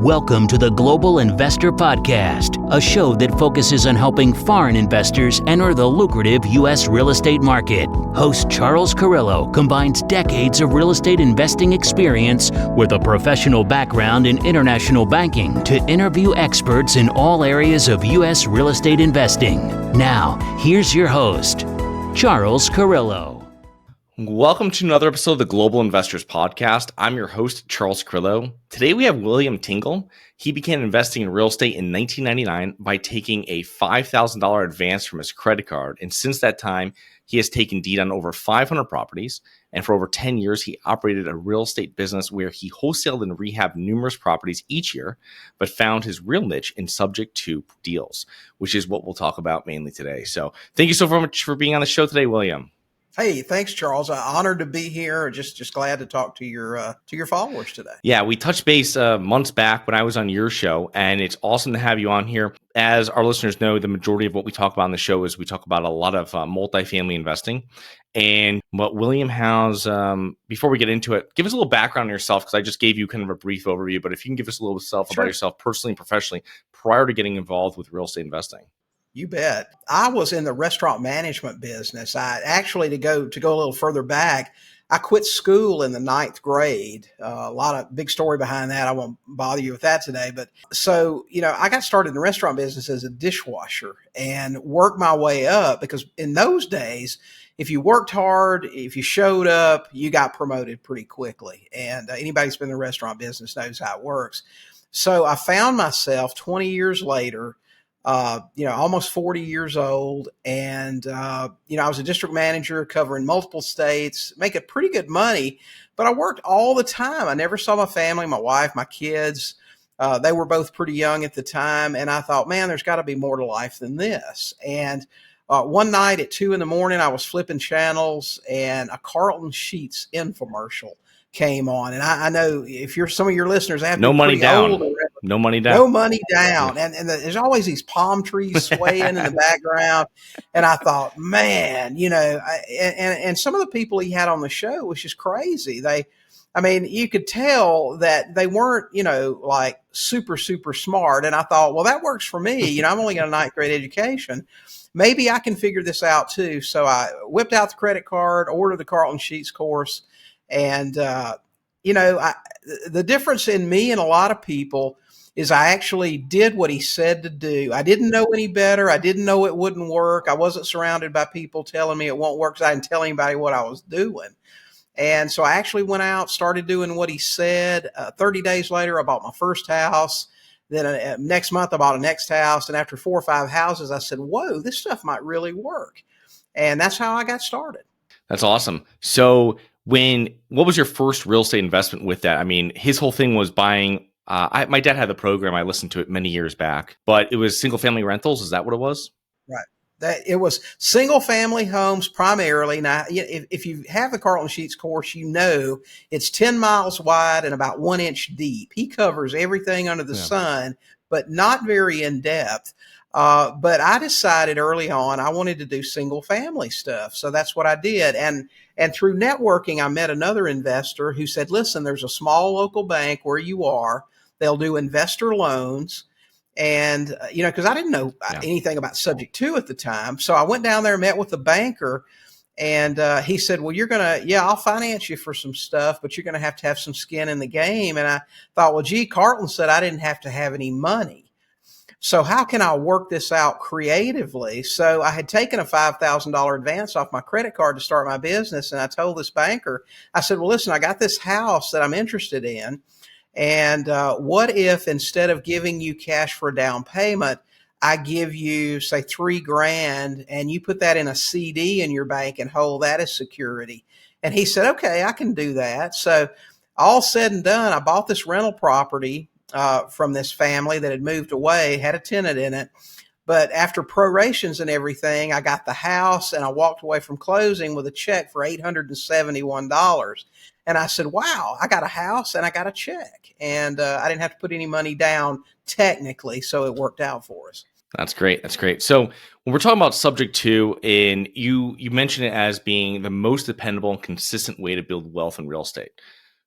Welcome to the Global Investor Podcast, a show that focuses on helping foreign investors enter the lucrative U.S. real estate market. Host Charles Carillo combines decades of real estate investing experience with a professional background in international banking to interview experts in all areas of U.S. real estate investing. Now, here's your host, Charles Carillo. Welcome to another episode of the Global Investors Podcast. I'm your host, Charles Carillo. Today we have William Tingle. He began investing in real estate in 1999 by taking a $5,000 advance from his credit card. And since that time, he has taken deed on over 500 properties. And for over 10 years, he operated a real estate business where he wholesaled and rehabbed numerous properties each year, but found his real niche in subject to deals, which is what we'll talk about mainly today. So thank you so very much for being on the show today, William. Hey, thanks, Charles. Honored to be here. Just glad to talk to your followers today. Yeah, we touched base months back when I was on your show, and it's awesome to have you on here. As our listeners know, the majority of what we talk about on the show is we talk about a lot of multifamily investing. And what William has, before we get into it, give us a little background on yourself, because I just gave you kind of a brief overview. But if you can give us a little about yourself personally and professionally prior to getting involved with real estate investing. You bet. I was in the restaurant management business. I actually, to go a little further back, I quit school in the 9th grade. A lot of big story behind that. I won't bother you with that today. But so, I got started in the restaurant business as a dishwasher and worked my way up, because in those days, if you worked hard, if you showed up, you got promoted pretty quickly. And anybody who's been in the restaurant business knows how it works. So I found myself 20 years later, almost 40 years old. And, I was a district manager covering multiple states, making pretty good money, but I worked all the time. I never saw my family, my wife, my kids. They were both pretty young at the time. And I thought, man, there's got to be more to life than this. And one night at 2 a.m, I was flipping channels and a Carlton Sheets infomercial came on. And I know if some of your listeners have no money down. No money down. No money down. And there's always these palm trees swaying in the background. And I thought, man, and some of the people he had on the show was just crazy. You could tell that they weren't, like super, super smart. And I thought, well, that works for me. I'm only got a 9th grade education. Maybe I can figure this out too. So I whipped out the credit card, ordered the Carlton Sheets course. And, the difference in me and a lot of people is I actually did what he said to do. I didn't know any better. I didn't know it wouldn't work. I wasn't surrounded by people telling me it won't work, because I didn't tell anybody what I was doing. And so I actually went out, started doing what he said. 30 days later, I bought my first house. Then next month, I bought a next house. And after 4 or 5 houses, I said, whoa, this stuff might really work. And that's how I got started. That's awesome. So what was your first real estate investment with that? I mean, his whole thing was buying. My dad had the program. I listened to it many years back, but it was single family rentals. Is that what it was? Right. It was single family homes primarily. Now, if you have the Carlton Sheets course, it's 10 miles wide and about 1 inch deep. He covers everything under the sun, but not very in depth. But I decided early on I wanted to do single family stuff. So that's what I did. And through networking, I met another investor who said, listen, there's a small local bank where you are. They'll do investor loans. And, because I didn't know anything about subject to at the time. So I went down there and met with the banker. And he said, well, I'll finance you for some stuff, but you're going to have some skin in the game. And I thought, well, Carlton said I didn't have to have any money. So how can I work this out creatively? So I had taken a $5,000 advance off my credit card to start my business. And I told this banker, I said, well, listen, I got this house that I'm interested in. And what if instead of giving you cash for a down payment, I give you, say, $3,000 and you put that in a CD in your bank and hold that as security? And he said, okay, I can do that. So all said and done, I bought this rental property from this family that had moved away, had a tenant in it. But after prorations and everything, I got the house and I walked away from closing with a check for $871. And I said, wow, I got a house and I got a check. And I didn't have to put any money down technically. So it worked out for us. That's great. That's great. So when we're talking about subject to, and you mentioned it as being the most dependable and consistent way to build wealth in real estate.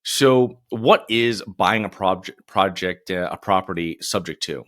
So, what is buying a a property subject to?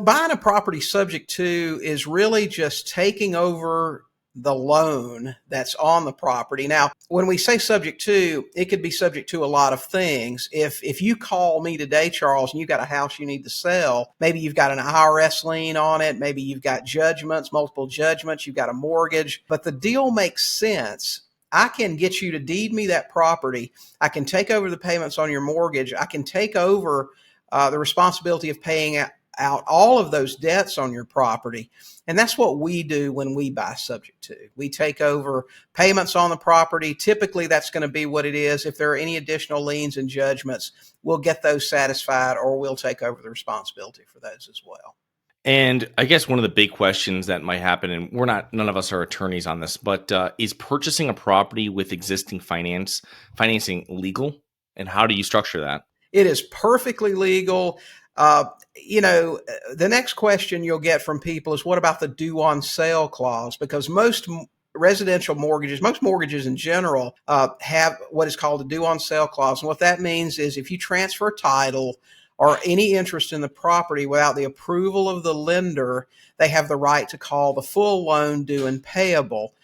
Buying a property subject to is really just taking over the loan that's on the property. Now, when we say subject to, it could be subject to a lot of things. If you call me today, Charles, and you've got a house you need to sell, maybe you've got an IRS lien on it, maybe you've got judgments, multiple judgments, you've got a mortgage, but the deal makes sense. I can get you to deed me that property. I can take over the payments on your mortgage. I can take over the responsibility of paying out all of those debts on your property. And that's what we do when we buy subject to. We take over payments on the property. Typically, that's going to be what it is. If there are any additional liens and judgments, we'll get those satisfied, or we'll take over the responsibility for those as well. And I guess one of the big questions that might happen, and none of us are attorneys on this, but is purchasing a property with existing financing legal? And how do you structure that? It is perfectly legal. The next question you'll get from people is, what about the due on sale clause? Because most residential mortgages, most mortgages in general, have what is called a due on sale clause. And what that means is if you transfer title or any interest in the property without the approval of the lender, they have the right to call the full loan due and payable.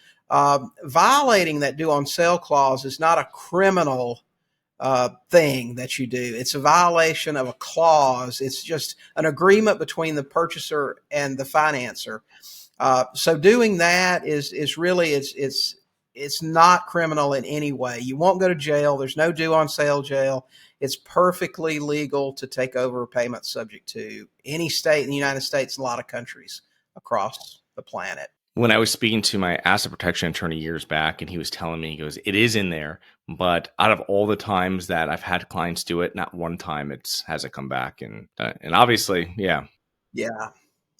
Violating that due on sale clause is not a criminal thing that you do. It's a violation of a clause. It's just an agreement between the purchaser and the financer. So doing that is really, it's not criminal in any way. You won't go to jail. There's no due on sale jail. It's perfectly legal to take over a payment subject to any state in the United States, and a lot of countries across the planet. When I was speaking to my asset protection attorney years back, and he was telling me, he goes, it is in there, but out of all the times that I've had clients do it, not one time hasn't come back. And obviously, yeah. Yeah.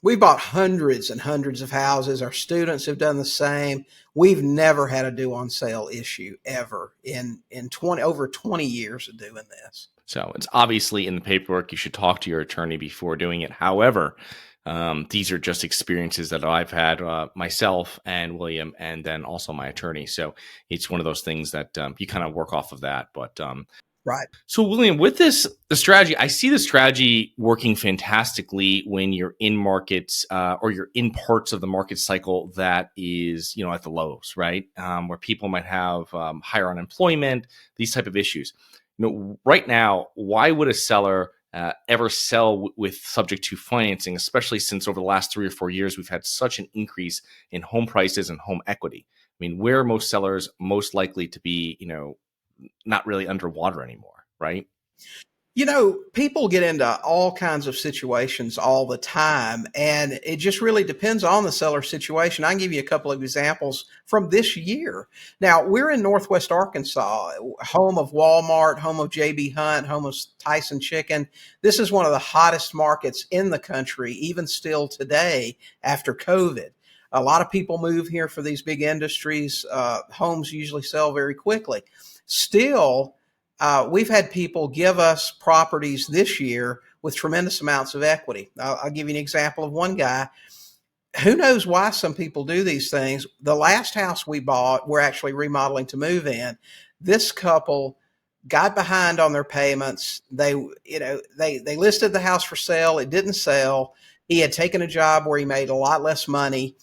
We bought hundreds and hundreds of houses. Our students have done the same. We've never had a due on sale issue ever in over 20 years of doing this. So it's obviously in the paperwork. You should talk to your attorney before doing it. However, these are just experiences that I've had myself and William, and then also my attorney. So it's one of those things that you kind of work off of that. But right. So William, with the strategy, I see the strategy working fantastically when you're in markets or you're in parts of the market cycle that is, at the lows, right? Where people might have higher unemployment, these type of issues. Right now, why would a seller ever sell with subject to financing, especially since over the last 3 or 4 years, we've had such an increase in home prices and home equity? I mean, where are most sellers most likely to be, not really underwater anymore, right? People get into all kinds of situations all the time, and it just really depends on the seller situation. I can give you a couple of examples from this year. Now, we're in Northwest Arkansas, home of Walmart, home of J.B. Hunt, home of Tyson Chicken. This is one of the hottest markets in the country, even still today after COVID. A lot of people move here for these big industries. Homes usually sell very quickly. Still, we've had people give us properties this year with tremendous amounts of equity. I'll give you an example of one guy. Who knows why some people do these things? The last house we bought, we're actually remodeling to move in. This couple got behind on their payments. They listed the house for sale. It didn't sell. He had taken a job where he made a lot less money,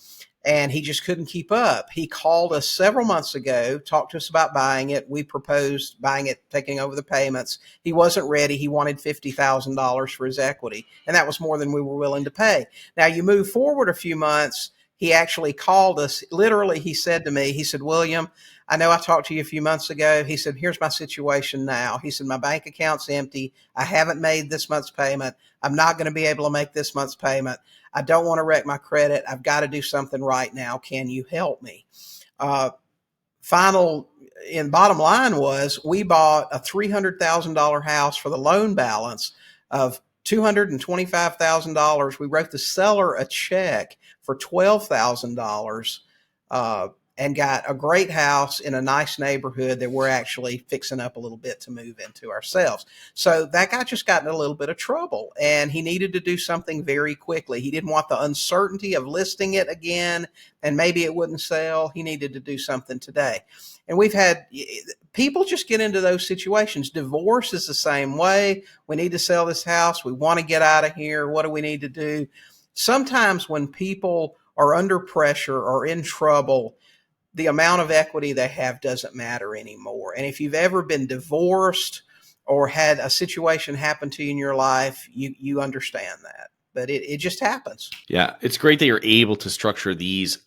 and he just couldn't keep up. He called us several months ago, talked to us about buying it. We proposed buying it, taking over the payments. He wasn't ready. He wanted $50,000 for his equity, and that was more than we were willing to pay. Now, you move forward a few months, he actually called us. Literally, he said to me, he said, William, I know I talked to you a few months ago. He said, here's my situation now. He said, my bank account's empty. I haven't made this month's payment. I'm not going to be able to make this month's payment. I don't want to wreck my credit. I've got to do something right now. Can you help me? Bottom line was we bought a $300,000 house for the loan balance of $225,000. We wrote the seller a check for $12,000. and got a great house in a nice neighborhood that we're actually fixing up a little bit to move into ourselves. So that guy just got in a little bit of trouble, and he needed to do something very quickly. He didn't want the uncertainty of listing it again and maybe it wouldn't sell. He needed to do something today. And we've had people just get into those situations. Divorce is the same way. We need to sell this house. We want to get out of here. What do we need to do? Sometimes when people are under pressure or in trouble, the amount of equity they have doesn't matter anymore. And if you've ever been divorced or had a situation happen to you in your life, you understand that. But it just happens. Yeah, it's great that you're able to structure these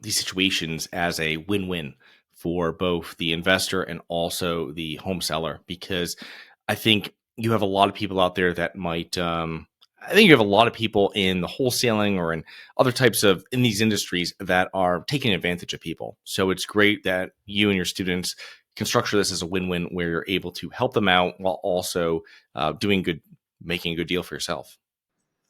situations as a win-win for both the investor and also the home seller, because I think you have a lot of people out there that might. I think you have a lot of people in the wholesaling or in other types of in these industries that are taking advantage of people. So it's great that you and your students can structure this as a win-win where you're able to help them out while also making a good deal for yourself.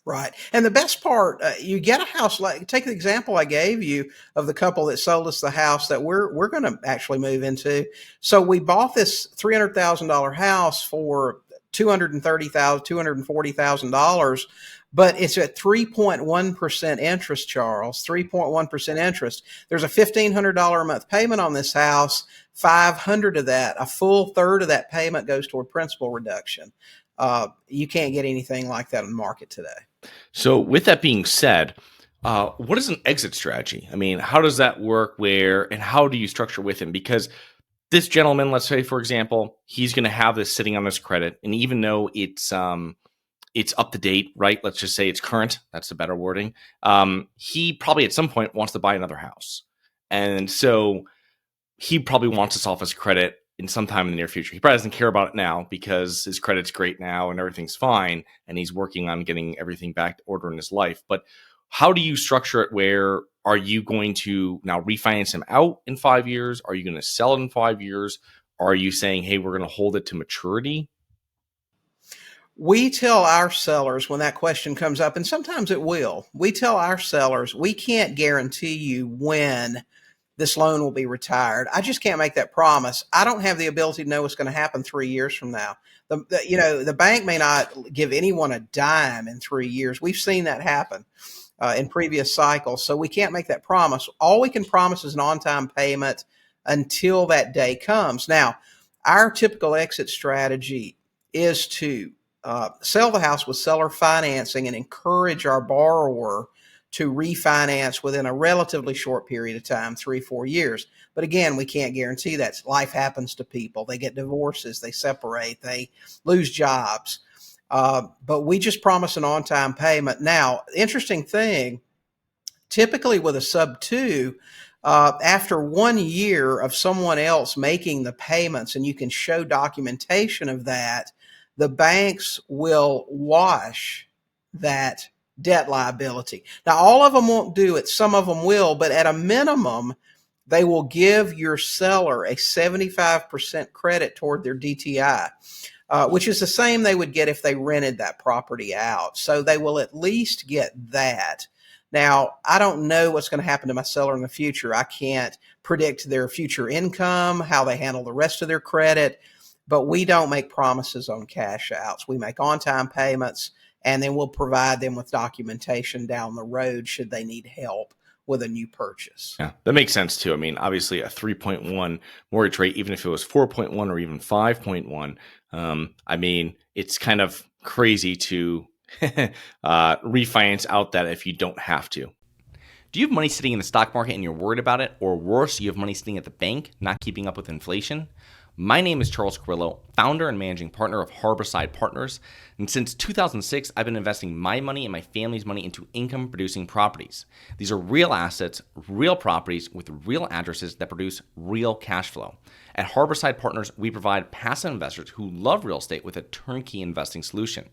Right. And the best part, you get a house, like take the example I gave you of the couple that sold us the house that we're going to actually move into. So we bought this $300,000 house for $240,000, but it's at 3.1% interest, Charles, 3.1% interest. There's a $1,500 a month payment on this house. 500 of that, a full third of that payment goes toward principal reduction. You can't get anything like that in the market today. So with that being said, what is an exit strategy? I mean, how does that work and how do you structure with him? Because this gentleman, let's say, for example, he's going to have this sitting on his credit. And even though it's up to date, right? Let's just say it's current. That's the better wording. He probably at some point wants to buy another house. And so he probably wants this off his credit in some time in the near future. He probably doesn't care about it now because his credit's great now and everything's fine. And he's working on getting everything back to order in his life. But how do you structure it? Where are you going to now refinance him out in 5 years? Are you going to sell it in 5 years? Are you saying, hey, we're going to hold it to maturity? We tell our sellers when that question comes up, and sometimes it will, we tell our sellers, we can't guarantee you when this loan will be retired. I just can't make that promise. I don't have the ability to know what's going to happen 3 years from now. The bank may not give anyone a dime in 3 years. We've seen that happen in previous cycles. So we can't make that promise. All we can promise is an on-time payment until that day comes. Now, our typical exit strategy is to sell the house with seller financing and encourage our borrower to refinance within a relatively short period of time, 3-4 years. But again, we can't guarantee that. Life happens to people. They get divorces, they separate, they lose jobs. But we just promise an on-time payment. Now, interesting thing, typically with a sub-2, after 1 year of someone else making the payments and you can show documentation of that, the banks will wash that debt liability. Now, all of them won't do it. Some of them will, but at a minimum, they will give your seller a 75% credit toward their DTI, which is the same they would get if they rented that property out. So they will at least get that. Now, I don't know what's going to happen to my seller in the future. I can't predict their future income, how they handle the rest of their credit, but we don't make promises on cash outs. We make on-time payments, and then we'll provide them with documentation down the road should they need help with a new purchase. Yeah, that makes sense too. I mean, obviously a 3.1 mortgage rate, even if it was 4.1 or even 5.1, I mean, it's kind of crazy to refinance out that if you don't have to. Do you have money sitting in the stock market and you're worried about it? Or worse, you have money sitting at the bank, not keeping up with inflation? My name is Charles Carillo, founder and managing partner of Harborside Partners, and since 2006, I've been investing my money and my family's money into income-producing properties. These are real assets, real properties with real addresses that produce real cash flow. At Harborside Partners, we provide passive investors who love real estate with a turnkey investing solution.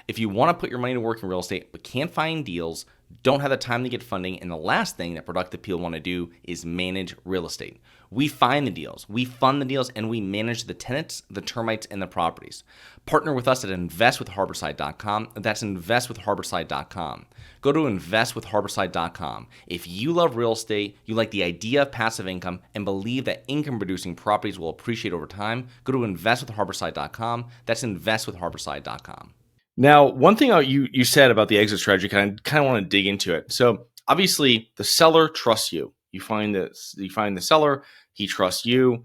If you want to put your money to work in real estate but can't find deals, don't have the time to get funding, and the last thing that productive people want to do is manage real estate. We find the deals, we fund the deals, and we manage the tenants, the termites, and the properties. Partner with us at investwithharborside.com. That's investwithharborside.com. Go to investwithharborside.com. If you love real estate, you like the idea of passive income, and believe that income-producing properties will appreciate over time, go to investwithharborside.com. That's investwithharborside.com. Now, one thing you said about the exit strategy, kind of want to dig into it. So obviously, the seller trusts you. You find the seller, he trusts you.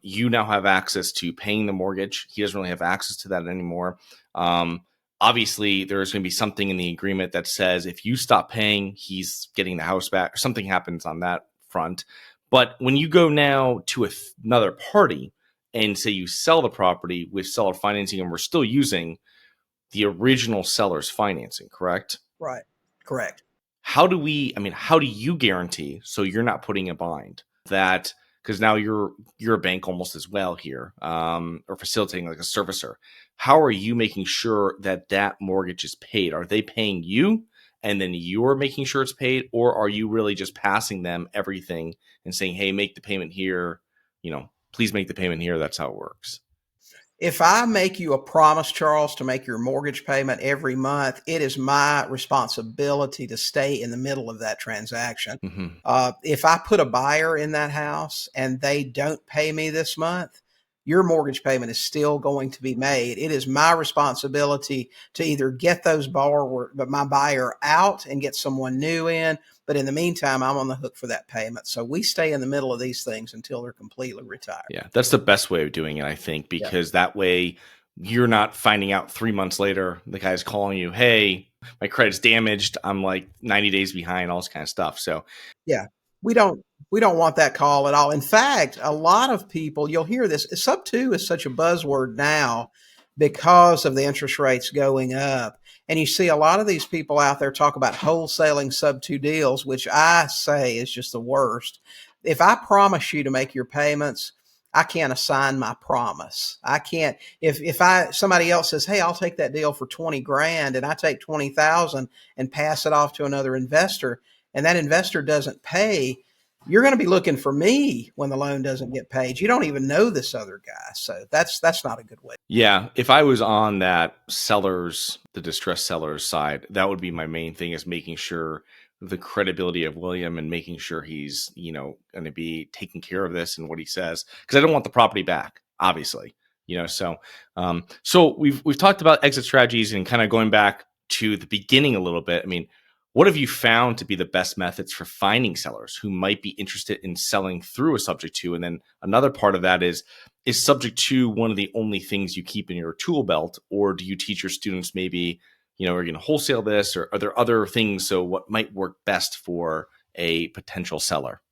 You now have access to paying the mortgage. He doesn't really have access to that anymore. Obviously, there's going to be something in the agreement that says if you stop paying, he's getting the house back, or something happens on that front. But when you go now to another party and say you sell the property with seller financing, and we're still using the original seller's financing, correct? Right. Correct. How do you guarantee, so you're not putting a bind, that, because now you're a bank almost as well here, or facilitating like a servicer. How are you making sure that that mortgage is paid? Are they paying you and then you're making sure it's paid, or are you really just passing them everything and saying, hey, make the payment here, please make the payment here? That's how it works. If I make you a promise, Charles, to make your mortgage payment every month, it is my responsibility to stay in the middle of that transaction. Mm-hmm. If I put a buyer in that house and they don't pay me this month, your mortgage payment is still going to be made. It is my responsibility to either get my buyer out and get someone new in. But in the meantime, I'm on the hook for that payment. So we stay in the middle of these things until they're completely retired. Yeah, that's the best way of doing it, I think, because that way you're not finding out 3 months later, the guy's calling you, hey, my credit's damaged. I'm like 90 days behind, all this kind of stuff. So yeah, we don't want that call at all. In fact, a lot of people, you'll hear this, sub 2 is such a buzzword now because of the interest rates going up. And you see a lot of these people out there talk about wholesaling sub 2 deals, which I say is just the worst. If I promise you to make your payments, I can't assign my promise. I can't, if somebody else says, hey, I'll take that deal for 20 grand and I take 20,000 and pass it off to another investor, and that investor doesn't pay, you're going to be looking for me when the loan doesn't get paid. You don't even know this other guy. So that's not a good way. Yeah. If I was on that the distressed seller's side, that would be my main thing, is making sure the credibility of William and making sure he's, going to be taking care of this and what he says, because I don't want the property back, obviously, so we've talked about exit strategies and kind of going back to the beginning a little bit. I mean, what have you found to be the best methods for finding sellers who might be interested in selling through a subject to? And then another part of that is subject to one of the only things you keep in your tool belt, or do you teach your students maybe, are you going to wholesale this, or are there other things? So what might work best for a potential seller?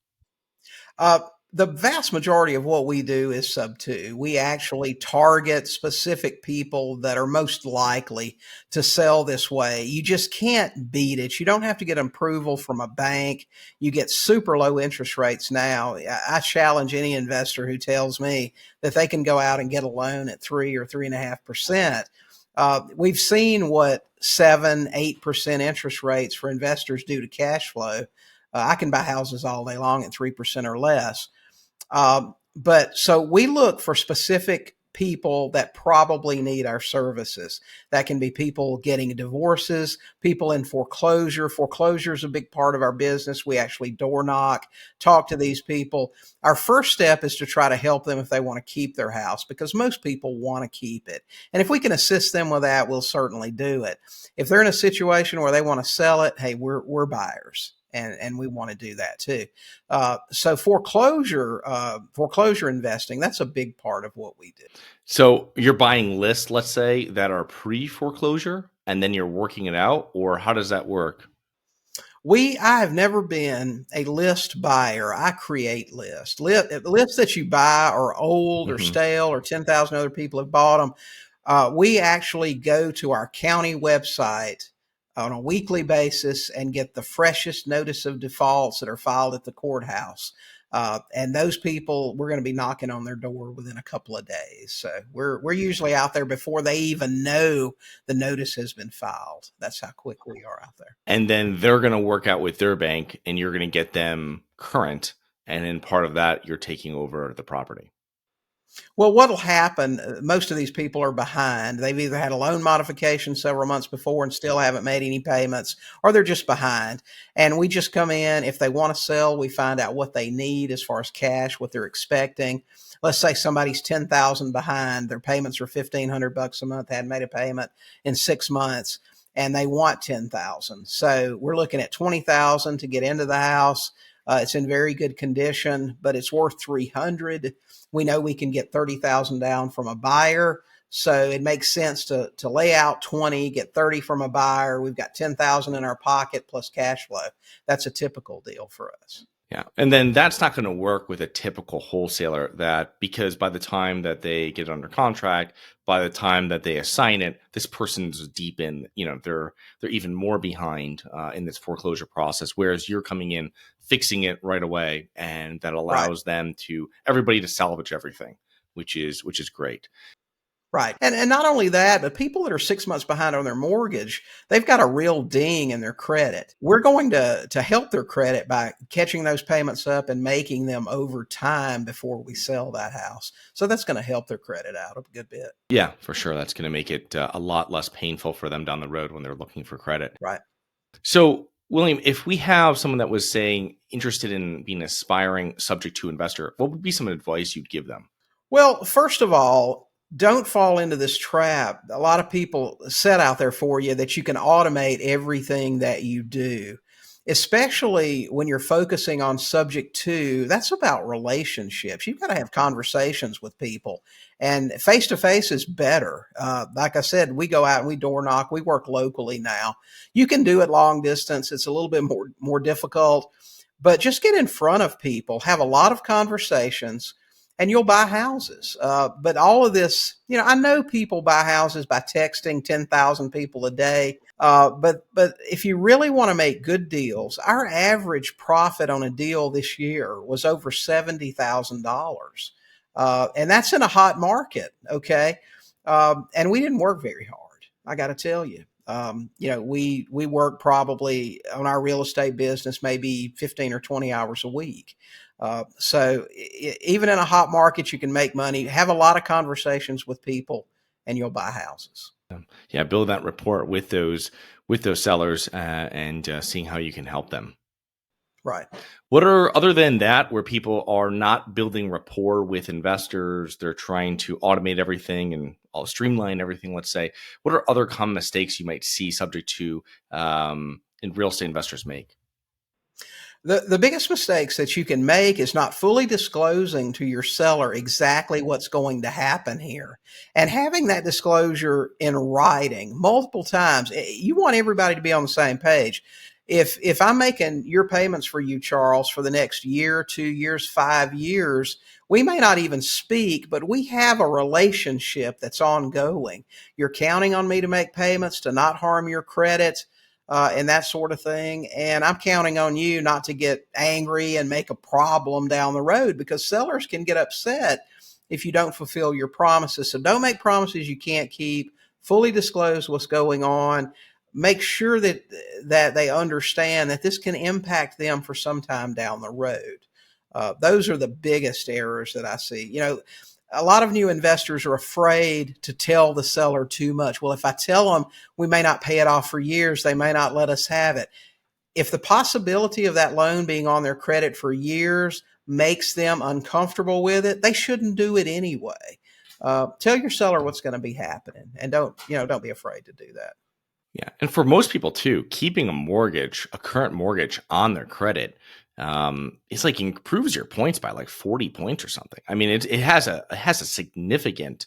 The vast majority of what we do is sub 2. We actually target specific people that are most likely to sell this way. You just can't beat it. You don't have to get approval from a bank. You get super low interest rates now. I challenge any investor who tells me that they can go out and get a loan at 3 or 3.5%. We've seen what 7-8% interest rates for investors do to cash flow. I can buy houses all day long at 3% or less. But so we look for specific people that probably need our services. That can be people getting divorces, people in foreclosure. Foreclosure is a big part of our business. We actually door knock, talk to these people. Our first step is to try to help them if they want to keep their house, because most people want to keep it. And if we can assist them with that, we'll certainly do it. If they're in a situation where they want to sell it, hey, we're buyers. And we want to do that too. So foreclosure investing, that's a big part of what we do. So you're buying lists, let's say, that are pre-foreclosure, and then you're working it out, or how does that work? I have never been a list buyer. I create lists. Lists that you buy are old or stale, or 10,000 other people have bought them. We actually go to our county website on a weekly basis and get the freshest notice of defaults that are filed at the courthouse. And those people, we're going to be knocking on their door within a couple of days. So we're usually out there before they even know the notice has been filed. That's how quick we are out there. And then they're going to work out with their bank, and you're going to get them current. And then part of that, you're taking over the property. Well, what'll happen, most of these people are behind. They've either had a loan modification several months before and still haven't made any payments, or they're just behind. And we just come in. If they want to sell, we find out what they need as far as cash, what they're expecting. Let's say somebody's $10,000 behind. Their payments are $1,500 a month. They hadn't made a payment in 6 months, and they want $10,000. So we're looking at $20,000 to get into the house. It's in very good condition, but it's worth $300,000. We know we can get $30,000 down from a buyer. So it makes sense to lay out 20, get 30 from a buyer. We've got 10,000 in our pocket plus cash flow. That's a typical deal for us. Yeah. And then that's not going to work with a typical wholesaler, because by the time that they get under contract, by the time that they assign it, this person's deep in, they're even more behind in this foreclosure process. Whereas you're coming in, fixing it right away. And that allows them everybody to salvage everything, which is great. Right. And not only that, but people that are 6 months behind on their mortgage, they've got a real ding in their credit. We're going to help their credit by catching those payments up and making them over time before we sell that house. So that's going to help their credit out a good bit. Yeah, for sure. That's going to make it a lot less painful for them down the road when they're looking for credit. Right. So, William, if we have someone that was saying interested in being an aspiring subject to investor, what would be some advice you'd give them? Well, first of all, don't fall into this trap. A lot of people set out there for you that you can automate everything that you do, especially when you're focusing on subject to. That's about relationships. You've got to have conversations with people, and face to face is better. Like I said, we go out and we door knock. We work locally now. You can do it long distance. It's a little bit more difficult, but just get in front of people, have a lot of conversations, and you'll buy houses. But all of this, I know people buy houses by texting 10,000 people a day. But if you really want to make good deals, our average profit on a deal this year was over $70,000. And that's in a hot market. Okay. And we didn't work very hard. I got to tell you. We work probably on our real estate business, maybe 15 or 20 hours a week. So even in a hot market, you can make money, have a lot of conversations with people, and you'll buy houses. Yeah. Build that rapport with those sellers and seeing how you can help them. Right. What are, other than that, where people are not building rapport with investors, they're trying to automate everything and streamline everything, let's say, what are other common mistakes you might see subject to in real estate investors make? The biggest mistakes that you can make is not fully disclosing to your seller exactly what's going to happen here, and having that disclosure in writing multiple times. You want everybody to be on the same page. If I'm making your payments for you, Charles, for the next year, 2 years, 5 years, we may not even speak, but we have a relationship that's ongoing. You're counting on me to make payments, to not harm your credit, and that sort of thing. And I'm counting on you not to get angry and make a problem down the road, because sellers can get upset if you don't fulfill your promises. So don't make promises you can't keep. Fully disclose what's going on. Make sure that they understand that this can impact them for some time down the road. Those are the biggest errors that I see. A lot of new investors are afraid to tell the seller too much. Well, if I tell them we may not pay it off for years, they may not let us have it. If the possibility of that loan being on their credit for years makes them uncomfortable with it, they shouldn't do it anyway. Tell your seller what's going to be happening, and don't be afraid to do that. Yeah. And for most people too, keeping a current mortgage on their credit, it's like improves your points by like 40 points or something. I mean, it has a significant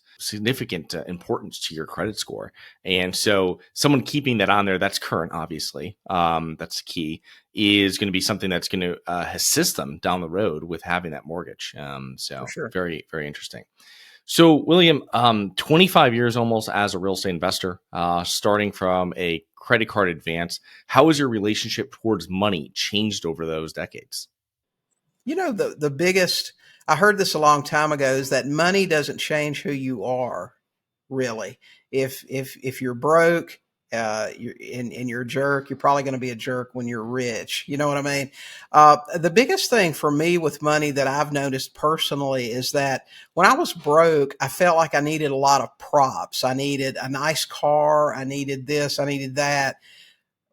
importance to your credit score. And so someone keeping that on there, that's current, obviously, that's key, is going to be something that's going to assist them down the road with having that mortgage. So sure. Very, very interesting. So, William, 25 years almost as a real estate investor, starting from a credit card advance. How has your relationship towards money changed over those decades? The biggest, I heard this a long time ago, is that money doesn't change who you are, really. If you're broke, and you're a jerk, you're probably going to be a jerk when you're rich. You know what I mean? The biggest thing for me with money that I've noticed personally is that when I was broke, I felt like I needed a lot of props. I needed a nice car. I needed this. I needed that.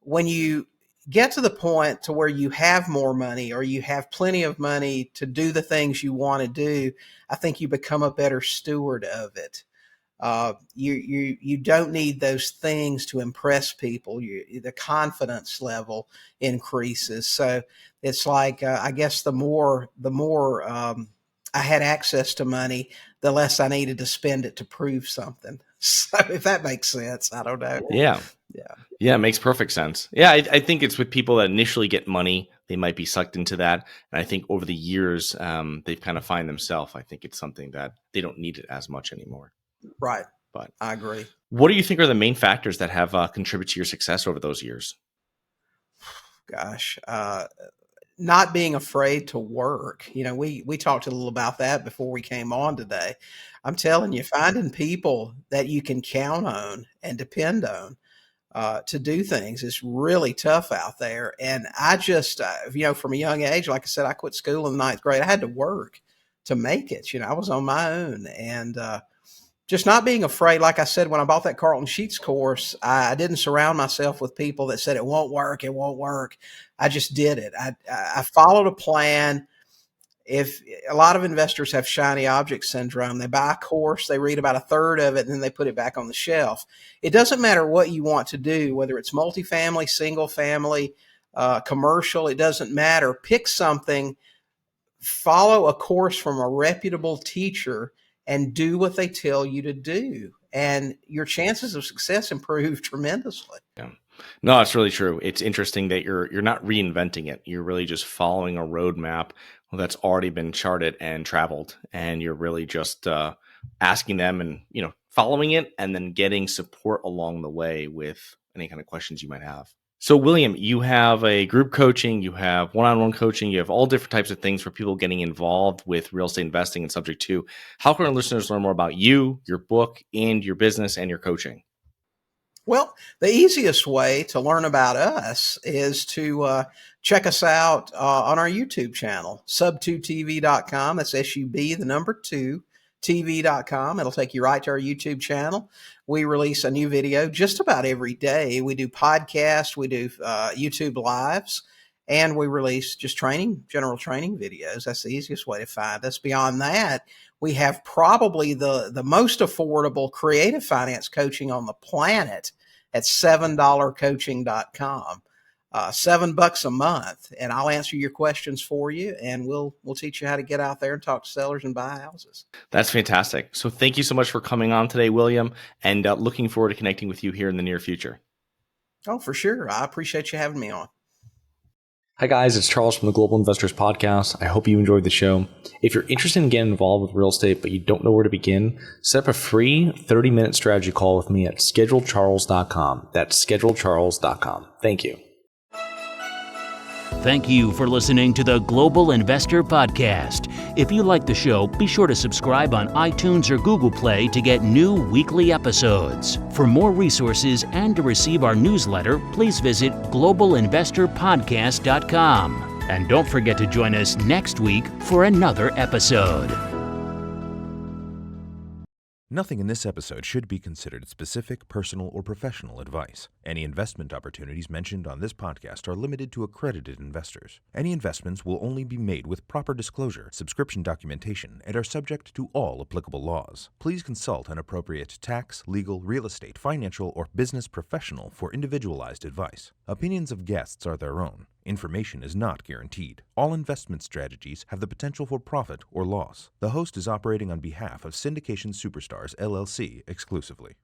When you get to the point to where you have more money or you have plenty of money to do the things you want to do, I think you become a better steward of it. You don't need those things to impress people. The confidence level increases. So it's like, I guess the more I had access to money, the less I needed to spend it to prove something. So if that makes sense, I don't know. Yeah. It makes perfect sense. Yeah, I think it's with people that initially get money, they might be sucked into that. And I think over the years, they've kind of find themselves. I think it's something that they don't need it as much anymore. Right. But I agree. What do you think are the main factors that have contributed to your success over those years? Gosh, not being afraid to work. We talked a little about that before we came on today. I'm telling you, finding people that you can count on and depend on to do things is really tough out there. And I just, from a young age, like I said, I quit school in the 9th grade. I had to work to make it. I was on my own, and just not being afraid. Like I said, when I bought that Carlton Sheets course, I didn't surround myself with people that said it won't work. It won't work. I just did it. I followed a plan. If a lot of investors have shiny object syndrome, they buy a course, they read about a third of it, and then they put it back on the shelf. It doesn't matter what you want to do, whether it's multifamily, single family, commercial, it doesn't matter. Pick something, follow a course from a reputable teacher, and do what they tell you to do. And your chances of success improve tremendously. Yeah. No, it's really true. It's interesting that you're not reinventing it. You're really just following a roadmap that's already been charted and traveled, and you're really just asking them and following it, and then getting support along the way with any kind of questions you might have. So, William, you have a group coaching, you have one-on-one coaching, you have all different types of things for people getting involved with real estate investing and subject to. How can our listeners learn more about you, your book, and your business and your coaching? Well, the easiest way to learn about us is to check us out on our YouTube channel, sub2tv.com. That's SUB, the number 2, TV.com. It'll take you right to our YouTube channel. We release a new video just about every day. We do podcasts, we do YouTube lives, and we release just general training videos. That's the easiest way to find us. Beyond that, we have probably the most affordable creative finance coaching on the planet at $7coaching.com. $7 a month, and I'll answer your questions for you, and we'll teach you how to get out there and talk to sellers and buy houses. That's fantastic. So thank you so much for coming on today, William, and looking forward to connecting with you here in the near future. Oh, for sure. I appreciate you having me on. Hi guys, it's Charles from the Global Investors Podcast. I hope you enjoyed the show. If you're interested in getting involved with real estate, but you don't know where to begin, set up a free 30-minute strategy call with me at schedulecharles.com. That's schedulecharles.com. Thank you. Thank you for listening to the Global Investor Podcast. If you like the show, be sure to subscribe on iTunes or Google Play to get new weekly episodes. For more resources and to receive our newsletter, please visit globalinvestorpodcast.com. And don't forget to join us next week for another episode. Nothing in this episode should be considered specific, personal, or professional advice. Any investment opportunities mentioned on this podcast are limited to accredited investors. Any investments will only be made with proper disclosure, subscription documentation, and are subject to all applicable laws. Please consult an appropriate tax, legal, real estate, financial, or business professional for individualized advice. Opinions of guests are their own. Information is not guaranteed. All investment strategies have the potential for profit or loss. The host is operating on behalf of Syndication Superstars, LLC exclusively.